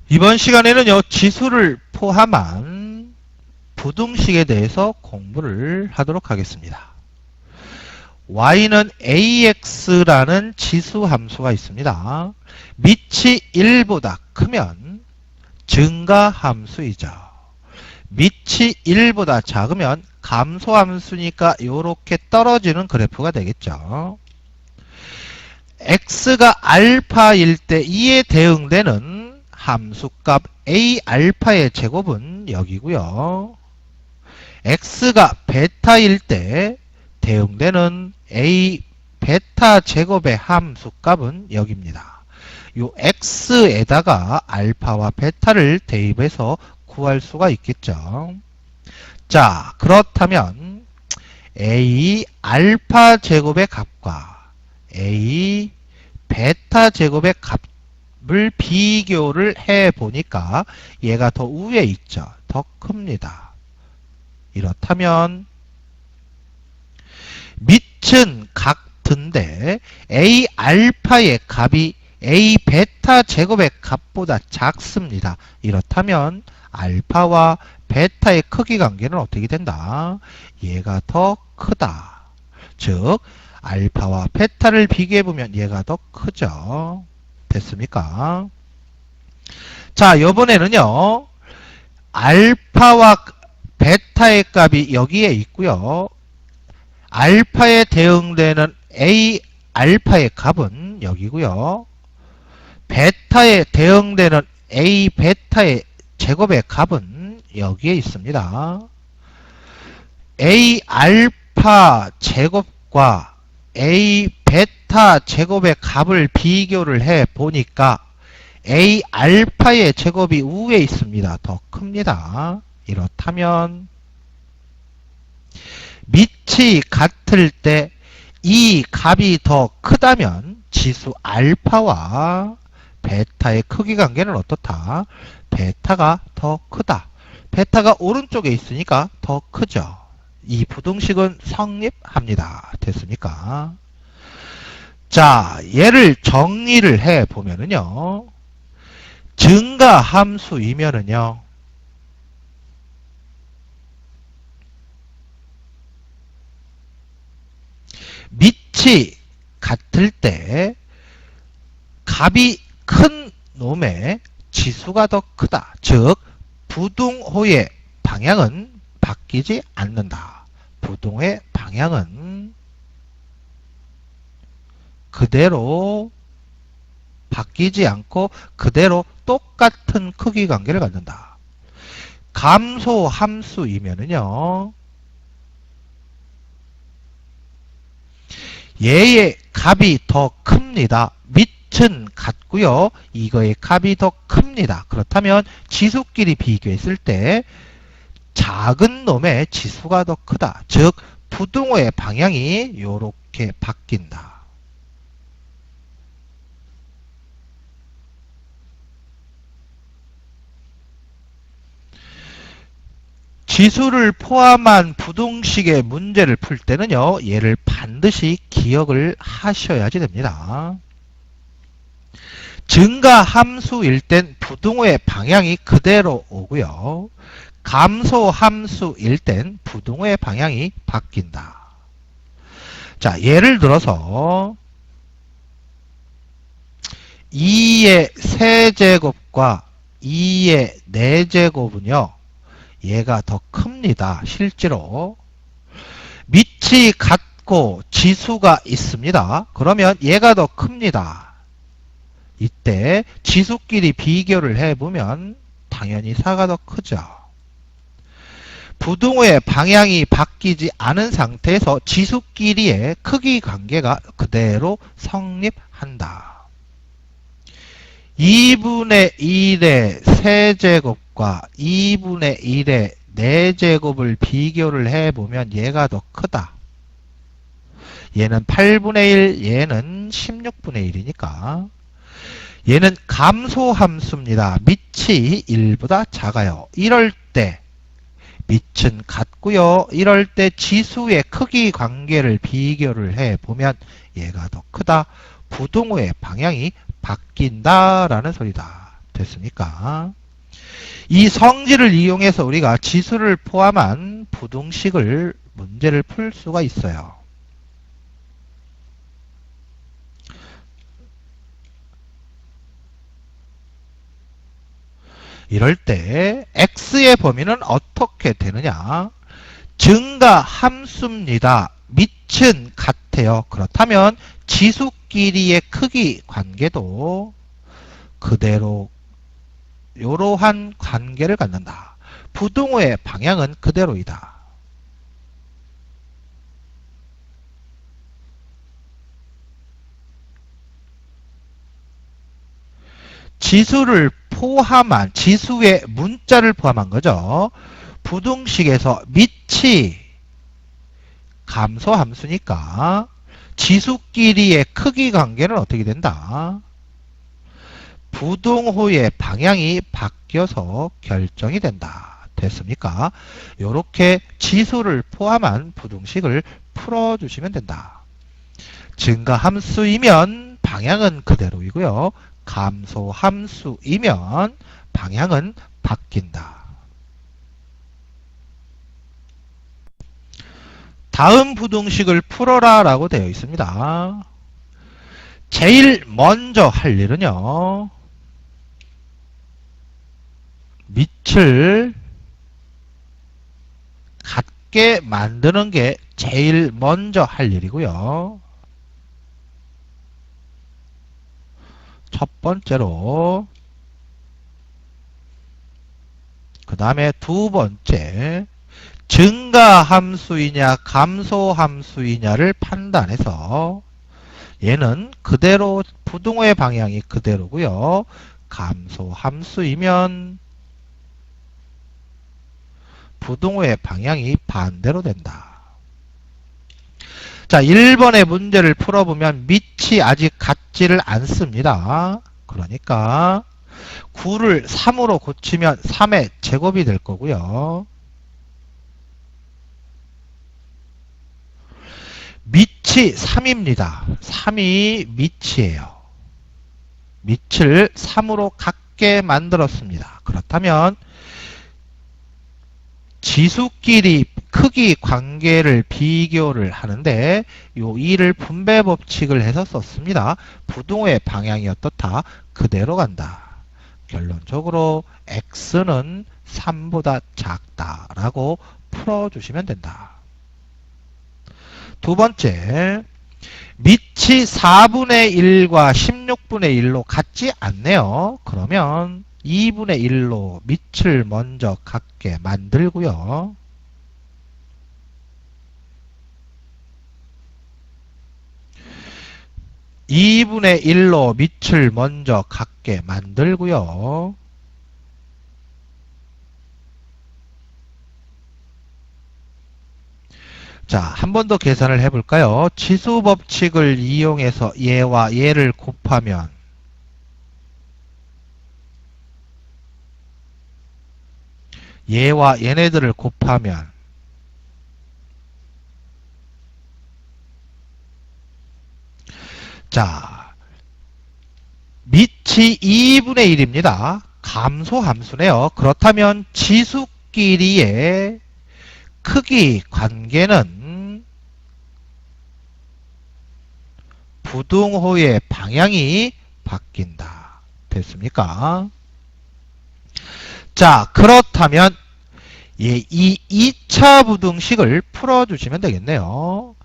이번 시간에는요, 지수를 포함한 부등식에 대해서 공부를 하도록 하겠습니다. y는 ax라는 지수 함수가 있습니다. 밑이 1보다 크면 증가 함수이죠. 밑이 1보다 작으면 감소 함수니까 이렇게 떨어지는 그래프가 되겠죠. x가 알파일 때 이에 대응되는 함수값 a 알파의 제곱은 여기고요. x가 베타일 때 대응되는 a 베타 제곱의 함수값은 여기입니다. 요 x에다가 알파와 베타를 대입해서 구할 수가 있겠죠. 자, 그렇다면 a 알파 제곱의 값과 a 베타 제곱의 값을 비교를 해 보니까 얘가 더 위에 있죠. 더 큽니다. 이렇다면 밑은 같은데 a 알파의 값이 a 베타 제곱의 값보다 작습니다. 이렇다면 알파와 베타의 크기 관계는 어떻게 된다? 얘가 더 크다. 즉 알파와 베타를 비교해보면 얘가 더 크죠. 됐습니까? 자, 이번에는요. 알파와 베타의 값이 여기에 있고요. 알파에 대응되는 a 알파의 값은 여기고요. 베타에 대응되는 a 베타의 제곱의 값은 여기에 있습니다. a 알파 제곱과 a 베타 제곱의 값을 비교를 해 보니까 a 알파의 제곱이 위에 있습니다. 더 큽니다. 이렇다면 밑이 같을 때 이 값이 더 크다면 지수 알파와 베타의 크기 관계는 어떻다? 베타가 더 크다. 베타가 오른쪽에 있으니까 더 크죠. 이 부등식은 성립합니다. 됐습니까? 자, 얘를 정리를 해 보면은요. 증가 함수이면은요. 밑이 같을 때 값이 큰 놈의 지수가 더 크다. 즉 부등호의 방향은 바뀌지 않는다. 부등호의 방향은 그대로 바뀌지 않고 그대로 똑같은 크기 관계를 갖는다. 감소 함수이면은요. 얘의 값이 더 큽니다. 밑은 같고요. 이거의 값이 더 큽니다. 그렇다면 지수끼리 비교했을 때 작은 놈의 지수가 더 크다. 즉 부등호의 방향이 이렇게 바뀐다. 지수를 포함한 부등식의 문제를 풀 때는요. 얘를 반드시 기억을 하셔야지 됩니다. 증가 함수일 땐 부등호의 방향이 그대로 오고요. 감소 함수일 땐 부등호의 방향이 바뀐다. 자, 예를 들어서 2의 세제곱과 2의 4제곱은요. 얘가 더 큽니다. 실제로 밑이 같고 지수가 있습니다. 그러면 얘가 더 큽니다. 이때 지수끼리 비교를 해보면 당연히 4가 더 크죠. 부등호의 방향이 바뀌지 않은 상태에서 지수끼리의 크기 관계가 그대로 성립한다. 2분의 1의 세제곱과 2분의 1의 4제곱을 비교를 해보면 얘가 더 크다. 얘는 8분의 1, 얘는 16분의 1이니까 얘는 감소함수입니다. 밑이 1보다 작아요. 이럴 때 밑은 같고요. 이럴 때 지수의 크기 관계를 비교를 해보면 얘가 더 크다. 부등호의 방향이 바뀐다라는 소리다. 됐습니까? 이 성질을 이용해서 우리가 지수를 포함한 부등식을 문제를 풀 수가 있어요. 이럴 때 x의 범위는 어떻게 되느냐? 증가 함수입니다. 밑은 같아요. 그렇다면 지수끼리의 크기 관계도 그대로 이러한 관계를 갖는다. 부등호의 방향은 그대로이다. 지수를 포함한 지수의 문자를 포함한 거죠. 부등식에서 밑이 감소함수니까 지수끼리의 크기 관계는 어떻게 된다? 부등호의 방향이 바뀌어서 결정이 된다. 됐습니까? 이렇게 지수를 포함한 부등식을 풀어주시면 된다. 증가함수이면 방향은 그대로이고요. 감소함수이면 방향은 바뀐다. 다음 부등식을 풀어라 라고 되어 있습니다. 제일 먼저 할 일은요. 밑을 같게 만드는 게 제일 먼저 할 일이고요. 첫 번째로 그 다음에 두 번째 증가함수이냐 감소함수이냐를 판단해서 얘는 그대로 부등호의 방향이 그대로고요. 감소함수이면 부등호의 방향이 반대로 된다. 자, 1번의 문제를 풀어보면 밑이 아직 같지를 않습니다. 그러니까 9를 3으로 고치면 3의 제곱이 될 거고요. 밑이 3입니다. 3이 밑이에요. 밑을 3으로 같게 만들었습니다. 그렇다면 지수끼리 크기 관계를 비교를 하는데 요 2를 분배 법칙을 해서 썼습니다. 부등호의 방향이 어떻다? 그대로 간다. 결론적으로 x는 3보다 작다라고 풀어주시면 된다. 두 번째, 밑이 4분의 1과 16분의 1로 같지 않네요. 그러면 2분의 1로 밑을 먼저 같게 만들고요. (2분의 1로) 밑을 먼저 같게 만들고요. 자, 한 번 더 계산을 해볼까요? 지수 법칙을 이용해서 얘와 얘를 곱하면 얘와 얘네들을 곱하면 자, 밑이 2분의 1입니다. 감소함수네요. 그렇다면 지수끼리의 크기 관계는 부등호의 방향이 바뀐다. 됐습니까? 자, 그렇다면 이 2차 부등식을 풀어주시면 되겠네요.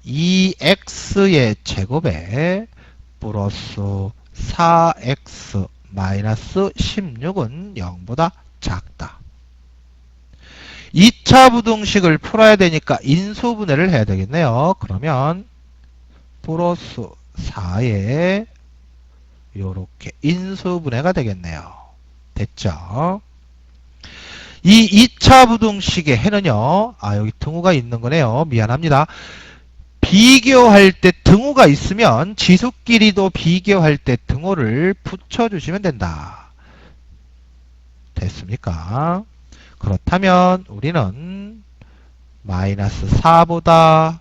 2x의 제곱에 플러스 4x 마이너스 16은 0보다 작다. 2차 부등식을 풀어야 되니까 인수분해를 해야 되겠네요. 그러면 플러스 4에 요렇게 인수분해가 되겠네요. 됐죠? 이 2차 부등식의 해는요. 여기 등호가 있는 거네요. 미안합니다. 비교할 때 등호가 있으면 지수끼리도 비교할 때 등호를 붙여주시면 된다. 됐습니까? 그렇다면 우리는 마이너스 4보다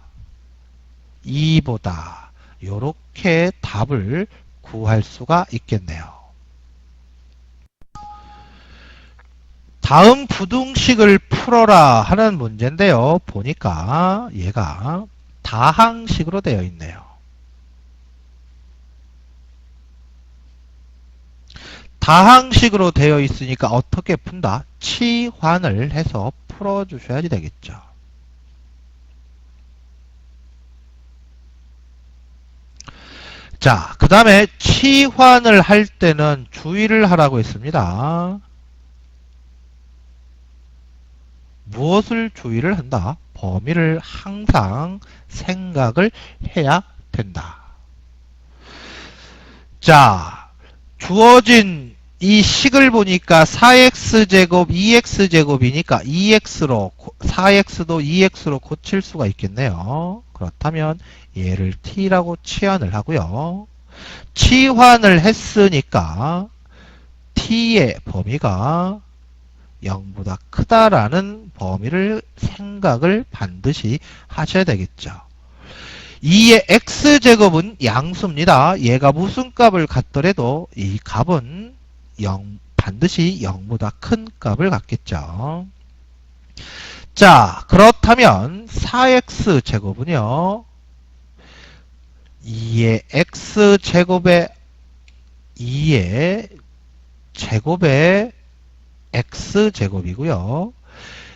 2보다 이렇게 답을 구할 수가 있겠네요. 다음 부등식을 풀어라 하는 문제인데요. 보니까 얘가 다항식으로 되어 있네요. 다항식으로 되어 있으니까 어떻게 푼다? 치환을 해서 풀어주셔야 되겠죠. 자, 그 다음에 치환을 할 때는 주의를 하라고 했습니다. 무엇을 주의를 한다? 범위를 항상 생각을 해야 된다. 자, 주어진 이 식을 보니까 4x제곱, 2x제곱이니까 2x로, 4x도 2x로 고칠 수가 있겠네요. 그렇다면 얘를 t라고 치환을 하고요. 치환을 했으니까 t의 범위가 0보다 크다라는 범위를 생각을 반드시 하셔야 되겠죠. 2의 x제곱은 양수입니다. 얘가 무슨 값을 갖더라도 이 값은 반드시 0보다 큰 값을 갖겠죠. 자, 그렇다면 4x제곱은요. 2의 x제곱에 2의 제곱에 x제곱이고요.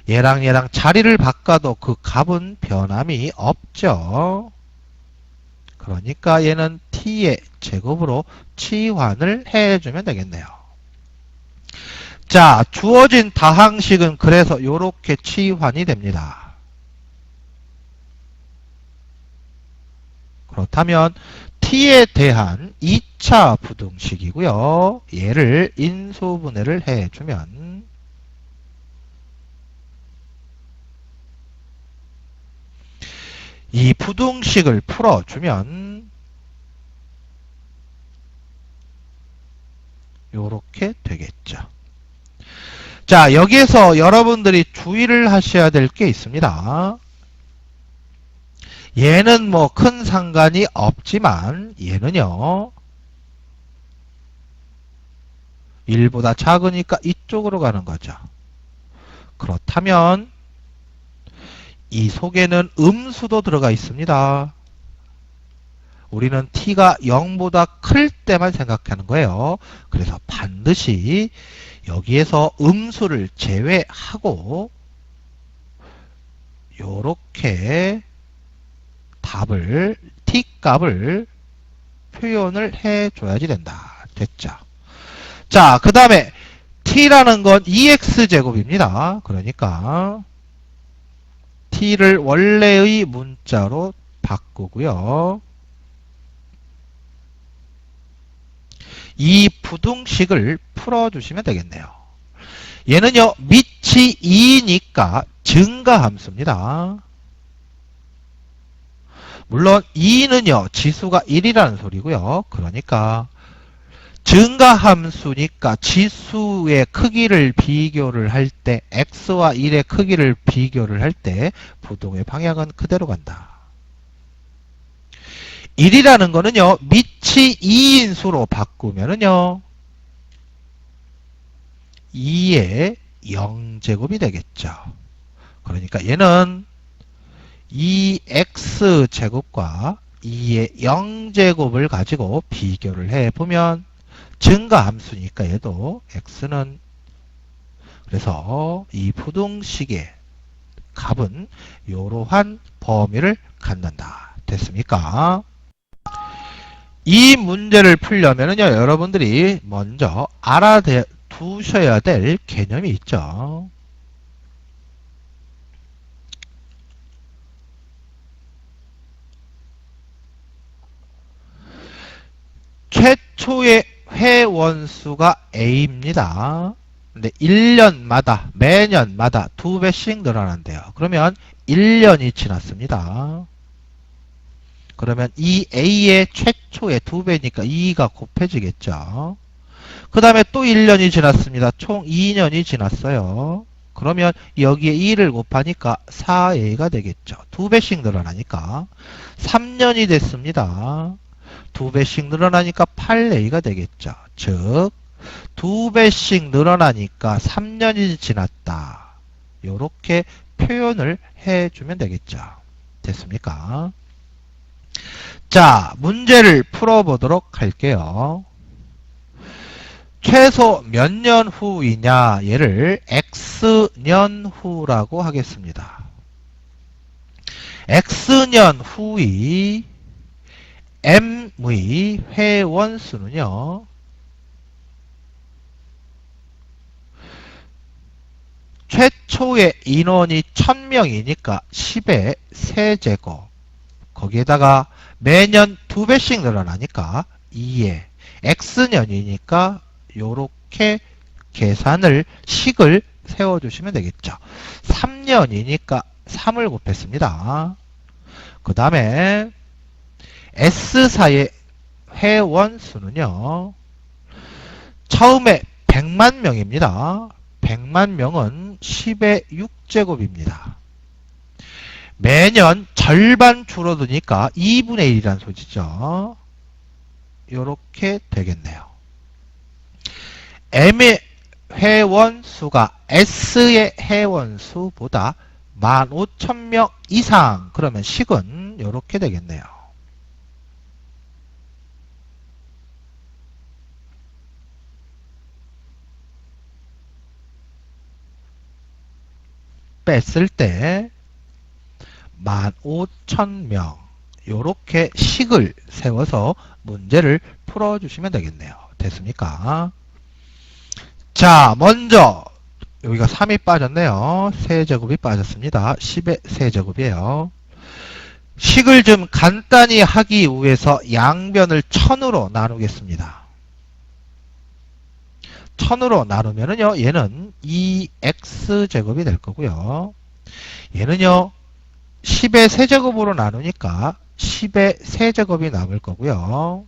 얘랑 자리를 바꿔도 그 값은 변함이 없죠. 그러니까 얘는 t의 제곱으로 치환을 해주면 되겠네요. 자, 주어진 다항식은 그래서 이렇게 치환이 됩니다. 그렇다면 t에 대한 2차 부등식이고요. 얘를 인수분해를 해주면 이 부등식을 풀어주면 요렇게 되겠죠. 자, 여기에서 여러분들이 주의를 하셔야 될 게 있습니다. 얘는 뭐 큰 상관이 없지만 얘는요 1보다 작으니까 이쪽으로 가는 거죠. 그렇다면 이 속에는 음수도 들어가 있습니다. 우리는 t가 0보다 클 때만 생각하는 거예요. 그래서 반드시 여기에서 음수를 제외하고 요렇게 답을 t값을 표현을 해줘야지 된다. 됐죠? 자, 그 다음에 t라는 건 2x제곱입니다. 그러니까 t를 원래의 문자로 바꾸고요. 이 부등식을 풀어주시면 되겠네요. 얘는요 밑이 2니까 증가함수입니다. 물론 2는요 지수가 1이라는 소리고요. 그러니까 증가함수니까 지수의 크기를 비교를 할 때 x와 1의 크기를 비교를 할 때 부동의 방향은 그대로 간다. 1이라는 거는요 밑이 2인 수로 바꾸면은요 2의 0제곱이 되겠죠. 그러니까 얘는 2x제곱과 2의 0제곱을 가지고 비교를 해보면 증가함수니까 얘도 x는 그래서 이 부등식의 값은 이러한 범위를 갖는다. 됐습니까? 이 문제를 풀려면은요 여러분들이 먼저 알아두셔야 될 개념이 있죠. 최초의 회원수가 A입니다. 근데 1년마다, 매년마다 2배씩 늘어난대요. 그러면 1년이 지났습니다. 그러면 이 A의 최초의 2배니까 2가 곱해지겠죠. 그 다음에 또 1년이 지났습니다. 총 2년이 지났어요. 그러면 여기에 2를 곱하니까 4A가 되겠죠. 2배씩 늘어나니까 3년이 됐습니다. 2배씩 늘어나니까 8A가 되겠죠. 즉 2배씩 늘어나니까 3년이 지났다. 요렇게 표현을 해주면 되겠죠. 됐습니까? 자, 문제를 풀어보도록 할게요. 최소 몇 년 후이냐? 얘를 X년 후라고 하겠습니다. X년 후의 M의 회원수는요, 최초의 인원이 1000명이니까 10의 세제곱, 거기에다가 매년 2배씩 늘어나니까 2의 X년이니까 요렇게 계산을 식을 세워주시면 되겠죠. 3년이니까 3을 곱했습니다. 그 다음에 S사의 회원 수는요, 처음에 100만 명입니다. 100만 명은 10의 6제곱입니다. 매년 절반 줄어드니까 2분의 1이란 소리죠. 요렇게 되겠네요. M의 회원수가 S의 회원수보다 15,000명 이상, 그러면 식은 요렇게 되겠네요. 뺐을 때 15,000명, 요렇게 식을 세워서 문제를 풀어주시면 되겠네요. 됐습니까? 자, 먼저 여기가 3이 빠졌네요. 세제곱이 빠졌습니다. 10의 세제곱이에요. 식을 좀 간단히 하기 위해서 양변을 1000으로 나누겠습니다. 1000으로 나누면은요, 얘는 2x제곱이 될 거고요. 얘는요, 10의 세제곱으로 나누니까 10의 세제곱이 남을 거고요.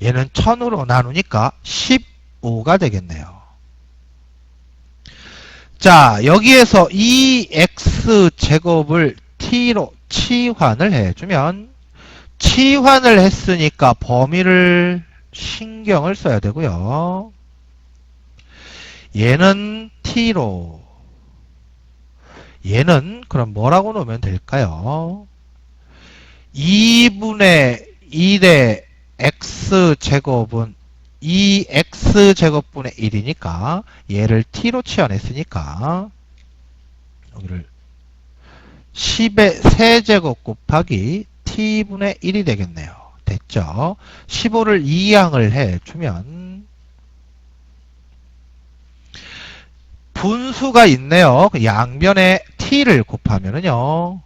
얘는 1000으로 나누니까 15가 되겠네요. 자, 여기에서 2x제곱을 t로 치환을 해주면, 치환을 했으니까 범위를 신경을 써야 되고요. 얘는 t로, 얘는 그럼 뭐라고 놓으면 될까요? 2분의 1의 x제곱은 2x제곱분의 1이니까 얘를 t로 치환했으니까 여기를 10의 세제곱 곱하기 t분의 1이 되겠네요. 됐죠? 15를 이항을 해주면 분수가 있네요. 양변에 t를 곱하면은요,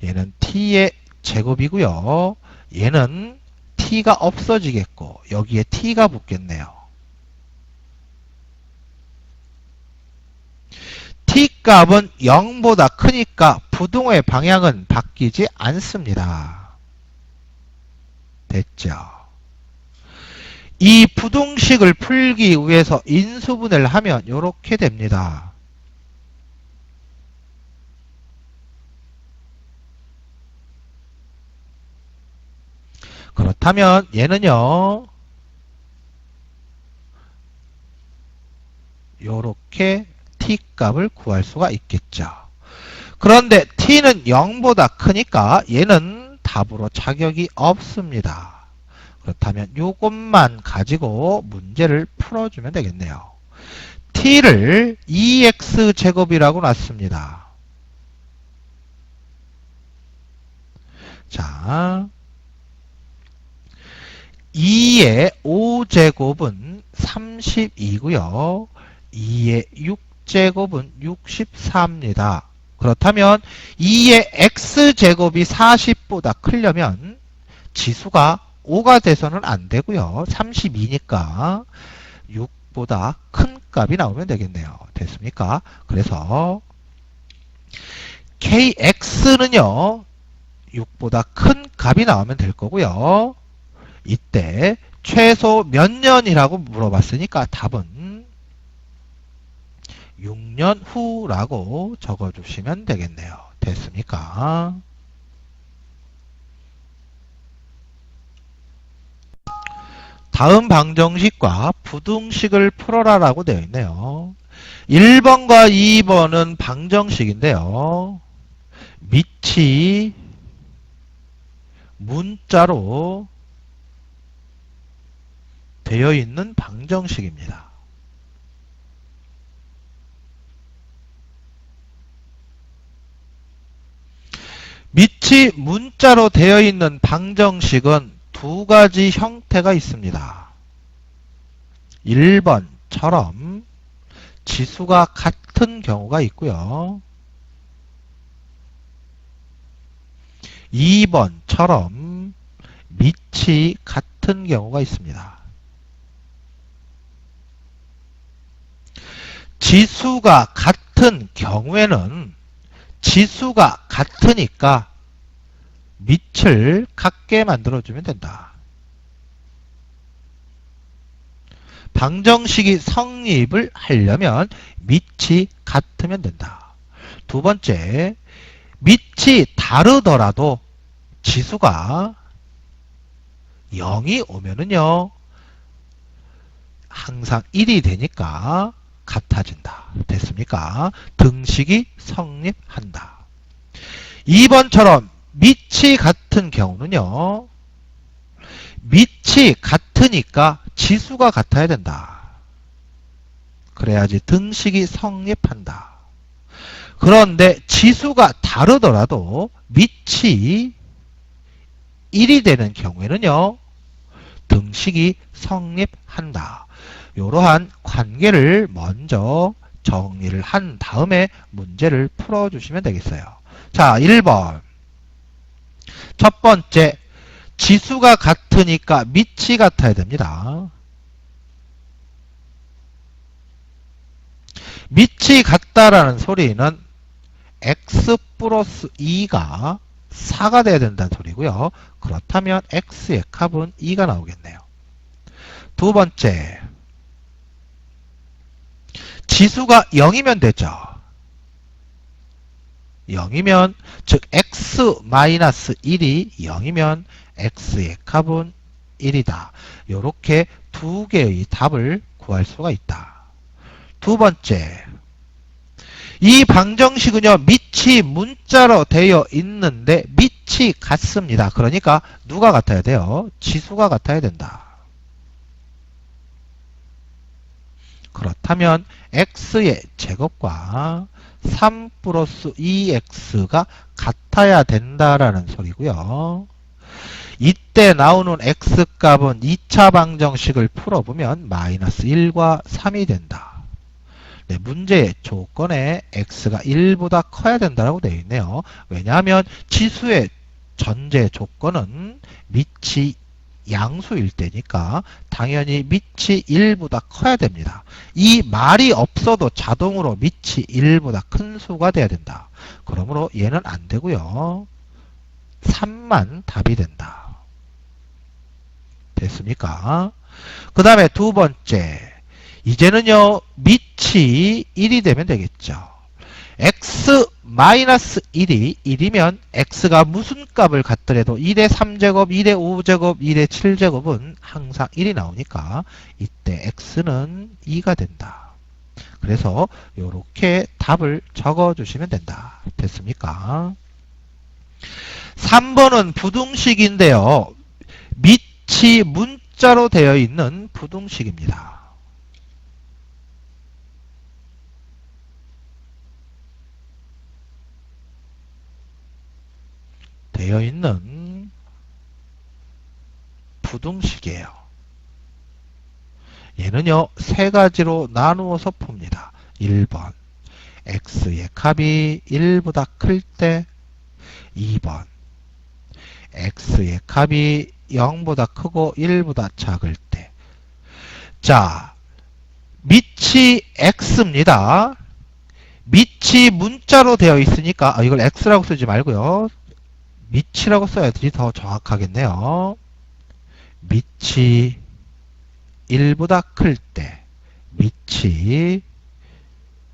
얘는 t의 제곱이고요. 얘는 t가 없어지겠고 여기에 t가 붙겠네요. t 값은 0보다 크니까 부동의 방향은 바뀌지 않습니다. 됐죠? 이 부동식을 풀기 위해서 인수분해를 하면 이렇게 됩니다. 그렇다면 얘는요, 요렇게 t값을 구할 수가 있겠죠. 그런데 t는 0보다 크니까 얘는 답으로 자격이 없습니다. 그렇다면 요것만 가지고 문제를 풀어주면 되겠네요. t를 2x제곱이라고 놨습니다. 자, 2의 5제곱은 32고요. 2의 6제곱은 64입니다. 그렇다면 2의 x제곱이 40보다 크려면 지수가 5가 돼서는 안 되고요. 32니까 6보다 큰 값이 나오면 되겠네요. 됐습니까? 그래서 kx는요, 6보다 큰 값이 나오면 될 거고요. 이때 최소 몇 년이라고 물어봤으니까 답은 6년 후라고 적어주시면 되겠네요. 됐습니까? 다음 방정식과 부등식을 풀어라라고 되어 있네요. 1번과 2번은 방정식인데요. 밑이 문자로 되어 있는 방정식입니다. 밑이 문자로 되어 있는 방정식은 두 가지 형태가 있습니다. 1번처럼 지수가 같은 경우가 있고요. 2번처럼 밑이 같은 경우가 있습니다. 지수가 같은 경우에는 지수가 같으니까 밑을 같게 만들어주면 된다. 방정식이 성립을 하려면 밑이 같으면 된다. 두 번째, 밑이 다르더라도 지수가 0이 오면은요, 항상 1이 되니까 같아진다. 됐습니까? 등식이 성립한다. 2번처럼 밑이 같은 경우는요, 밑이 같으니까 지수가 같아야 된다. 그래야지 등식이 성립한다. 그런데 지수가 다르더라도 밑이 1이 되는 경우에는요, 등식이 성립한다. 이러한 관계를 먼저 정리를 한 다음에 문제를 풀어주시면 되겠어요. 자, 1번. 첫 번째, 지수가 같으니까 밑이 같아야 됩니다. 밑이 같다라는 소리는 x 플러스 2가 4가 돼야 된다는 소리고요. 그렇다면 x의 값은 2가 나오겠네요. 두 번째, 지수가 0이면 되죠. 0이면 즉 x-1이 0이면 x의 값은 1이다. 이렇게 두 개의 답을 구할 수가 있다. 두 번째, 이 방정식은요, 밑이 문자로 되어 있는데 밑이 같습니다. 그러니까 누가 같아야 돼요? 지수가 같아야 된다. 그렇다면 x의 제곱과 3 플러스 2x가 같아야 된다라는 소리고요. 이때 나오는 x값은 2차 방정식을 풀어보면 마이너스 1과 3이 된다. 네, 문제의 조건에 x가 1보다 커야 된다고 되어 있네요. 왜냐하면 지수의 전제 조건은 밑이 양수일 때니까 당연히 밑이 1보다 커야 됩니다. 이 말이 없어도 자동으로 밑이 1보다 큰 수가 돼야 된다. 그러므로 얘는 안 되고요. 3만 답이 된다. 됐습니까? 그 다음에 두 번째, 이제는요, 밑이 1이 되면 되겠죠. x-1이 1이면 x가 무슨 값을 갖더라도 1의 3제곱, 1의 5제곱, 1의 7제곱은 항상 1이 나오니까 이때 x는 2가 된다. 그래서 이렇게 답을 적어주시면 된다. 됐습니까? 3번은 부등식인데요. 밑이 문자로 되어 있는 부등식입니다. 되어 있는 부등식이에요. 얘는요, 세 가지로 나누어서 풉니다. 1번, x의 값이 1보다 클 때, 2번, x의 값이 0보다 크고 1보다 작을 때. 자, 밑이 x입니다. 밑이 문자로 되어 있으니까 이걸 x라고 쓰지 말고요. 밑이라고 써야지 더 정확하겠네요. 밑이 1보다 클 때, 밑이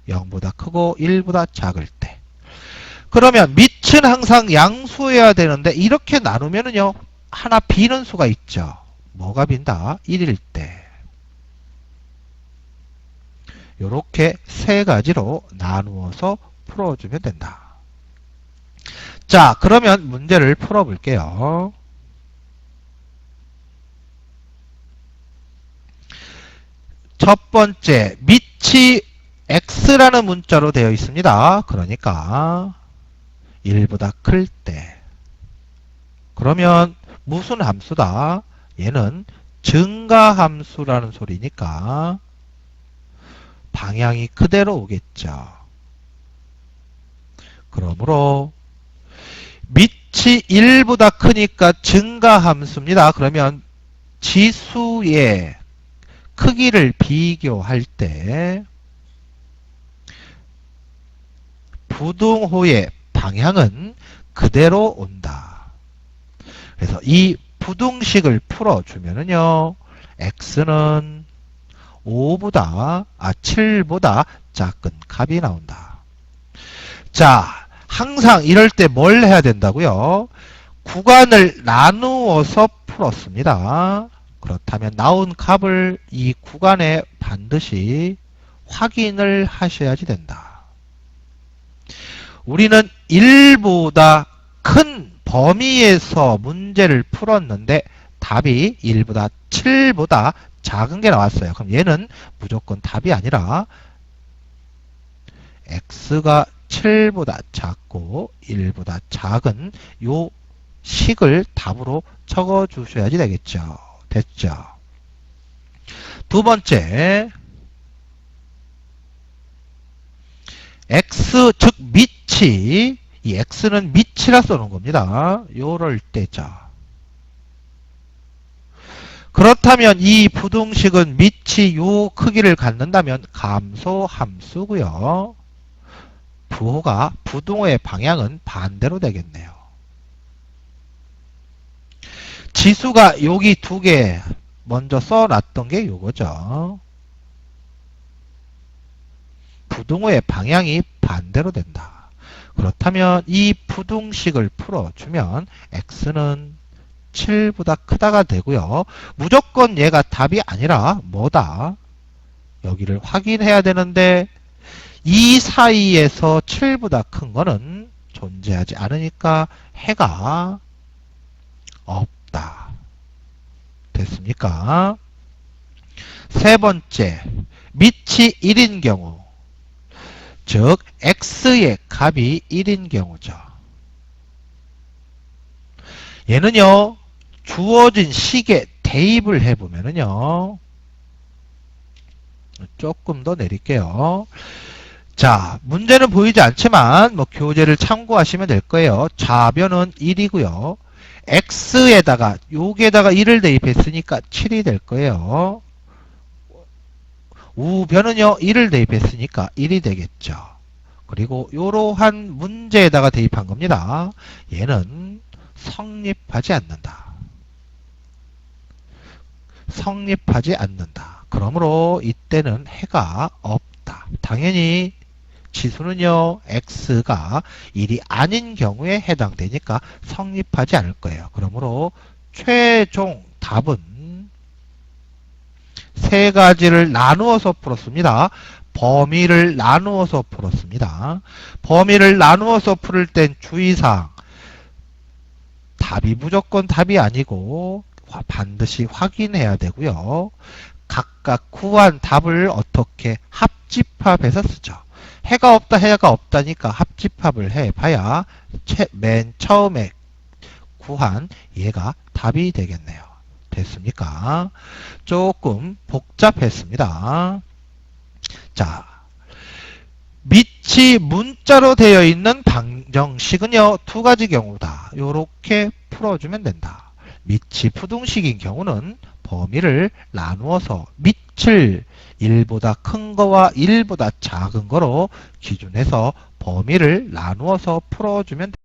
0보다 크고 1보다 작을 때. 그러면 밑은 항상 양수여야 되는데 이렇게 나누면은요, 하나 비는 수가 있죠. 뭐가 빈다? 1일 때. 요렇게 세 가지로 나누어서 풀어주면 된다. 자, 그러면 문제를 풀어볼게요. 첫 번째, 밑이 x라는 문자로 되어 있습니다. 그러니까 1보다 클 때. 그러면 무슨 함수다? 얘는 증가함수라는 소리니까 방향이 그대로 오겠죠. 그러므로 밑이 1보다 크니까 증가함수입니다. 그러면 지수의 크기를 비교할 때 부등호의 방향은 그대로 온다. 그래서 이 부등식을 풀어주면은요, x는 7보다 작은 값이 나온다. 자, 항상 이럴 때 뭘 해야 된다고요? 구간을 나누어서 풀었습니다. 그렇다면 나온 값을 이 구간에 반드시 확인을 하셔야지 된다. 우리는 1보다 큰 범위에서 문제를 풀었는데 답이 1보다 7보다 작은 게 나왔어요. 그럼 얘는 무조건 답이 아니라 x가 7보다 작고 1보다 작은 요 식을 답으로 적어 주셔야지 되겠죠. 됐죠? 두 번째, x 즉 밑이, 이 x는 밑이라 써놓은 겁니다. 요럴 때죠. 그렇다면 이 부등식은 밑이 요 크기를 갖는다면 감소함수고요. 부호가 부등호의 방향은 반대로 되겠네요. 지수가 여기 두 개 먼저 써놨던 게 요거죠. 부등호의 방향이 반대로 된다. 그렇다면 이 부등식을 풀어주면 x는 7보다 크다가 되고요. 무조건 얘가 답이 아니라 뭐다? 여기를 확인해야 되는데 이 사이에서 7보다 큰 거는 존재하지 않으니까 해가 없다. 됐습니까? 세 번째, 밑이 1인 경우, 즉 x의 값이 1인 경우죠. 얘는요, 주어진 식에 대입을 해보면은요, 조금 더 내릴게요. 자, 문제는 보이지 않지만 뭐 교재를 참고하시면 될 거예요. 좌변은 1이고요. x에다가 여기에다가 1을 대입했으니까 7이 될 거예요. 우변은요 1을 대입했으니까 1이 되겠죠. 그리고 이러한 문제에다가 대입한 겁니다. 얘는 성립하지 않는다. 성립하지 않는다. 그러므로 이때는 해가 없다. 당연히 지수는요, x가 1이 아닌 경우에 해당되니까 성립하지 않을 거예요. 그러므로 최종 답은 세 가지를 나누어서 풀었습니다. 범위를 나누어서 풀었습니다. 범위를 나누어서 풀을 땐 주의사항, 답이 무조건 답이 아니고 반드시 확인해야 되고요. 각각 구한 답을 어떻게 합집합해서 쓰죠. 해가 없다, 해가 없다니까 합집합을 해봐야 맨 처음에 구한 얘가 답이 되겠네요. 됐습니까? 조금 복잡했습니다. 자, 밑이 문자로 되어 있는 방정식은요, 두 가지 경우다. 요렇게 풀어주면 된다. 밑이 부등식인 경우는 범위를 나누어서 밑을 1보다 큰 거와 1보다 작은 거로 기준해서 범위를 나누어서 풀어주면 됩니다.